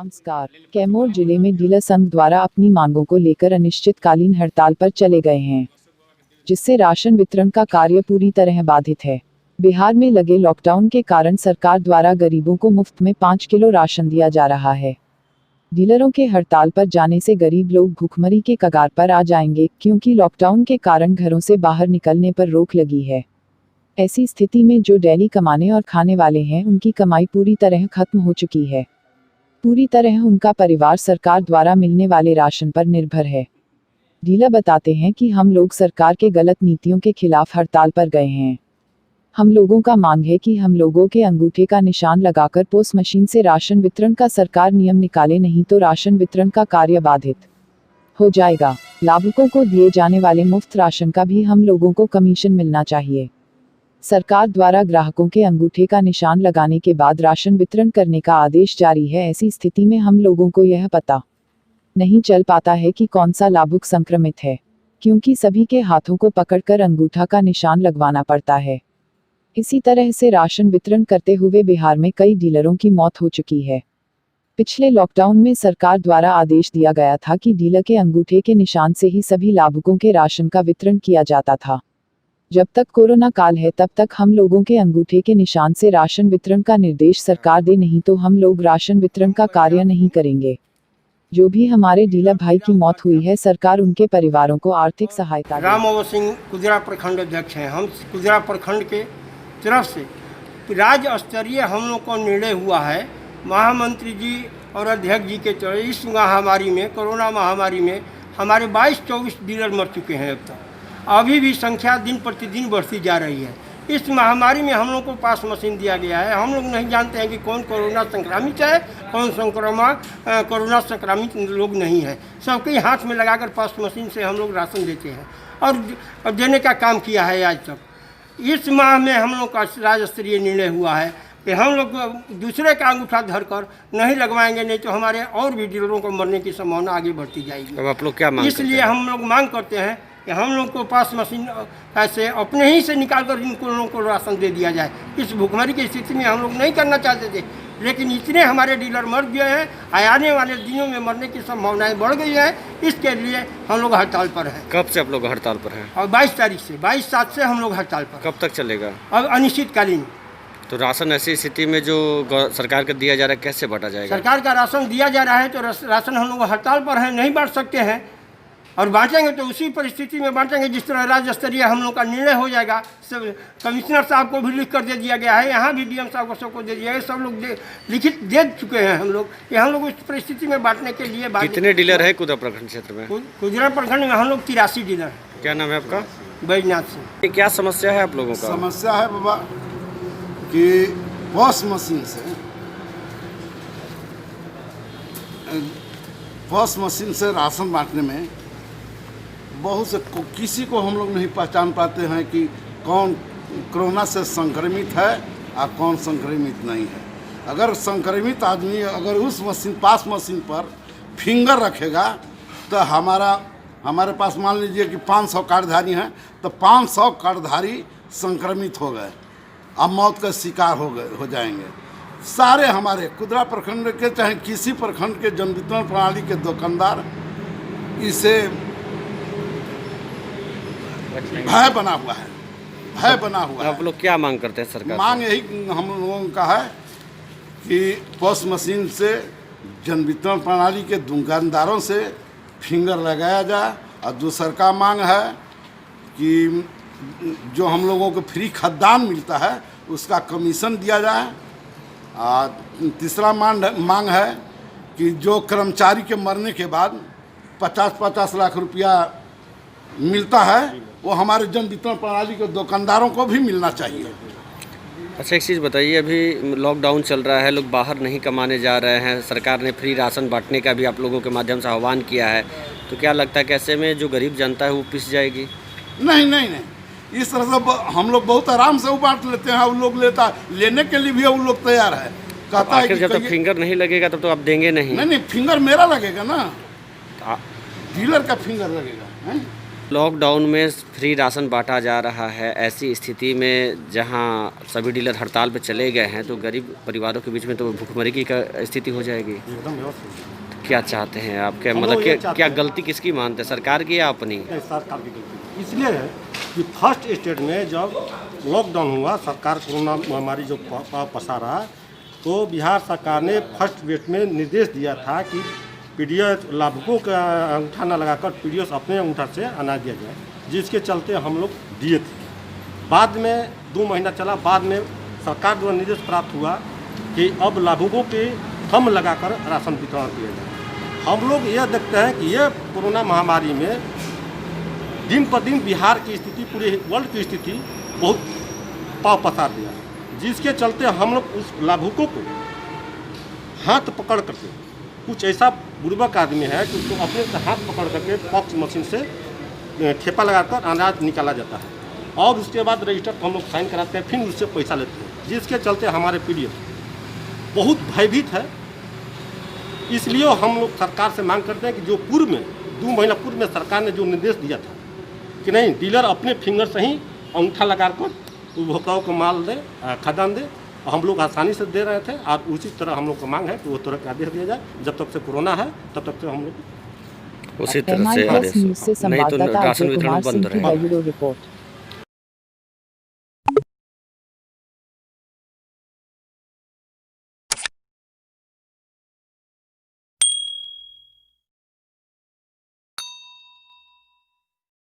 नमस्कार। कैमूर जिले में डीलर संघ द्वारा अपनी मांगों को लेकर अनिश्चितकालीन हड़ताल पर चले गए हैं, जिससे राशन वितरण का कार्य पूरी तरह बाधित है। बिहार में लगे लॉकडाउन के कारण सरकार द्वारा गरीबों को मुफ्त में 5 किलो राशन दिया जा रहा है। डीलरों के हड़ताल पर जाने से गरीब लोग भूखमरी के कगार पर आ जाएंगे, क्योंकि लॉकडाउन के कारण घरों से बाहर निकलने पर रोक लगी है। ऐसी स्थिति में जो डेली कमाने और खाने वाले हैं, उनकी कमाई पूरी तरह खत्म हो चुकी है। पूरी तरह उनका परिवार सरकार द्वारा मिलने वाले राशन पर निर्भर है। डीलर बताते हैं कि हम लोग सरकार के गलत नीतियों के खिलाफ हड़ताल पर गए हैं। हम लोगों का मांग है कि हम लोगों के अंगूठे का निशान लगाकर पोस्ट मशीन से राशन वितरण का सरकार नियम निकाले, नहीं तो राशन वितरण का कार्य बाधित हो जाएगा। लाभुकों को दिए जाने वाले मुफ्त राशन का भी हम लोगों को कमीशन मिलना चाहिए। सरकार द्वारा ग्राहकों के अंगूठे का निशान लगाने के बाद राशन वितरण करने का आदेश जारी है। ऐसी स्थिति में हम लोगों को यह पता नहीं चल पाता है कि कौन सा लाभुक संक्रमित है, क्योंकि सभी के हाथों को पकड़कर अंगूठा का निशान लगवाना पड़ता है। इसी तरह से राशन वितरण करते हुए बिहार में कई डीलरों की मौत हो चुकी है। पिछले लॉकडाउन में सरकार द्वारा आदेश दिया गया था कि डीलर के अंगूठे के निशान से ही सभी लाभुकों के राशन का वितरण किया जाता था। जब तक कोरोना काल है, तब तक हम लोगों के अंगूठे के निशान से राशन वितरण का निर्देश सरकार दे, नहीं तो हम लोग राशन वितरण का कार्य नहीं करेंगे। जो भी हमारे डीलर भाई की मौत हुई है, सरकार उनके परिवारों को आर्थिक सहायता दे। राम सिंह कुजरा प्रखंड अध्यक्ष हैं। हम कुजरा प्रखंड के तरफ से राज्य स्तरीय हम लोग को निर्णय हुआ है, महामंत्री जी और अध्यक्ष जी के तरफ। इस महामारी में, कोरोना महामारी में हमारे 22-24 डीलर मर चुके हैं। अब तक अभी भी संख्या दिन प्रतिदिन बढ़ती जा रही है। इस महामारी में हम लोग को पास मशीन दिया गया है। हम लोग नहीं जानते हैं कि कौन कोरोना संक्रमित है, कौन कोरोना संक्रमित लोग नहीं है। सबके हाथ में लगाकर पास मशीन से हम लोग राशन देते हैं और देने का काम किया है आज तक। इस माह में हम लोग का राज्य स्तरीय निर्णय हुआ है कि हम लोग दूसरे का अंगूठा धरकर नहीं लगवाएंगे, नहीं तो हमारे और भी डीलरों को मरने की संभावना आगे बढ़ती जाएगी। अब आप लोग क्या मांग करते हैं? इसलिए हम लोग मांग करते हैं कि हम लोग को पास मशीन ऐसे अपने ही से निकाल कर इन लोगों को राशन दे दिया जाए। इस भूखमरी की स्थिति में हम लोग नहीं करना चाहते थे, लेकिन इतने हमारे डीलर मर गए हैं, आने वाले दिनों में मरने की संभावनाएं बढ़ गई है। इसके लिए हम लोग हड़ताल पर हैं। कब से आप लोग हड़ताल पर हैं? और 22 तारीख से, 22/7 से हम लोग हड़ताल पर। कब तक चलेगा? अब अनिश्चितकालीन। तो राशन ऐसी स्थिति में जो सरकार का दिया जा रहा है, कैसे बांटा जाएगा? सरकार का राशन दिया जा रहा है तो राशन हम लोग हड़ताल पर हैं, नहीं बांट सकते हैं। और बांटेंगे तो उसी परिस्थिति में बांटेंगे जिस तरह राज्य स्तरीय हम लोग का निर्णय हो जाएगा। सब कमिश्नर साहब को भी लिख कर दे दिया गया है, यहाँ भी डीएम साहब को सबको दे दिया गया। सब लोग लिखित दे चुके हैं हम लोग कि हम लोग उस परिस्थिति में बांटने के लिए। कितने डीलर है कुजरा प्रखंड क्षेत्र में? कुजरा प्रखंड में हम लोग 83 डीलर हैं। क्या नाम है आपका? बैजनाथ सिंह। क्या समस्या है आप लोगों का? समस्या है बाबा कि पोस्ट मशीन से राशन बांटने में बहुत से किसी को हम लोग नहीं पहचान पाते हैं कि कौन कोरोना से संक्रमित है और कौन संक्रमित नहीं है। अगर संक्रमित आदमी अगर उस पास मशीन पर फिंगर रखेगा तो हमारे पास मान लीजिए कि 500 कार्डधारी हैं, तो 500 कार्डधारी संक्रमित हो गए, अब मौत का शिकार हो जाएंगे। सारे हमारे कुजरा प्रखंड के चाहे किसी प्रखंड के जन वितरण प्रणाली के दुकानदार इसे भय बना हुआ है। आप लोग क्या मांग करते हैं सरकार? मांग यही हम लोगों का है कि पोस्ट मशीन से जन वितरण प्रणाली के दुकानदारों से फिंगर लगाया जाए। और दूसरा का मांग है कि जो हम लोगों को फ्री खाद्यान्न मिलता है उसका कमीशन दिया जाए। और तीसरा मांग है कि जो कर्मचारी के मरने के बाद 50-50 लाख रुपया मिलता है, वो हमारे जन वितरण प्रणाली के दुकानदारों को भी मिलना चाहिए। अच्छा, एक चीज़ बताइए, अभी लॉकडाउन चल रहा है, लोग बाहर नहीं कमाने जा रहे हैं, सरकार ने फ्री राशन बांटने का भी आप लोगों के माध्यम से आह्वान किया है, तो क्या लगता है कैसे में जो गरीब जनता है वो पिस जाएगी? नहीं, इस तरह से हम लोग बहुत आराम से वो बांट लेते हैं। वो लोग लेने के लिए भी वो लोग तैयार है। कहता है कि जब तक फिंगर नहीं लगेगा तब तो आप देंगे नहीं। नहीं, फिंगर मेरा लगेगा ना, डीलर का फिंगर लगेगा है? लॉकडाउन में फ्री राशन बांटा जा रहा है, ऐसी स्थिति में जहां सभी डीलर हड़ताल पर चले गए हैं तो गरीब परिवारों के बीच में तो भुखमरी की स्थिति हो जाएगी। एकदम व्यवस्थित क्या चाहते हैं आपके हम मतलब लोग ये क्या चाहते क्या हैं। गलती किसकी मानते हैं, सरकार की या अपनी? है सरकार की गलती इसलिए है कि फर्स्ट स्टेट में जब लॉकडाउन हुआ, सरकार कोरोना महामारी जो पसारा, तो बिहार सरकार ने फर्स्ट वेट में निर्देश दिया था कि पीडीएस लाभुकों का अंगूठा न लगाकर पीडीएस अपने अंगूठा से अनाज दिया जाए, जिसके चलते हम लोग दिए थे। बाद में 2 महीना चला, बाद में सरकार द्वारा निर्देश प्राप्त हुआ कि अब लाभुकों के थंब लगाकर राशन वितरण किया जाए। हम लोग यह देखते हैं कि यह कोरोना महामारी में दिन पर दिन बिहार की स्थिति, पूरे वर्ल्ड की स्थिति बहुत पाव पसार दिया, जिसके चलते हम लोग उस लाभुकों को हाथ पकड़ करके, कुछ ऐसा बुर्बक आदमी है कि उसको अपने से हाथ पकड़ करके पॉक्स मशीन से ठेपा लगाकर अनाज निकाला जाता है और उसके बाद रजिस्टर को हम लोग साइन कराते हैं, फिर उससे पैसा लेते हैं, जिसके चलते हमारे पीडीएस बहुत भयभीत है। इसलिए हम लोग सरकार से मांग करते हैं कि जो पूर्व में 2 महीना पूर्व में सरकार ने जो निर्देश दिया था कि नहीं, डीलर अपने फिंगर से ही अंगूठा लगाकर उपभोक्ताओं को माल दे, खाद्यान्न दे, हम लोग आसानी से दे रहे थे और उसी तरह हम लोग का मांग है कि वो तरह का आदेश दिया जाए। जब तक से कोरोना है तब तक से हम लोग उसी तरह से MI Plus आदेश, न्यूज़ से नहीं तो संवाददाता राशन अजय वितरण कुमार बंद सिंह की रहेगा। Bureau report.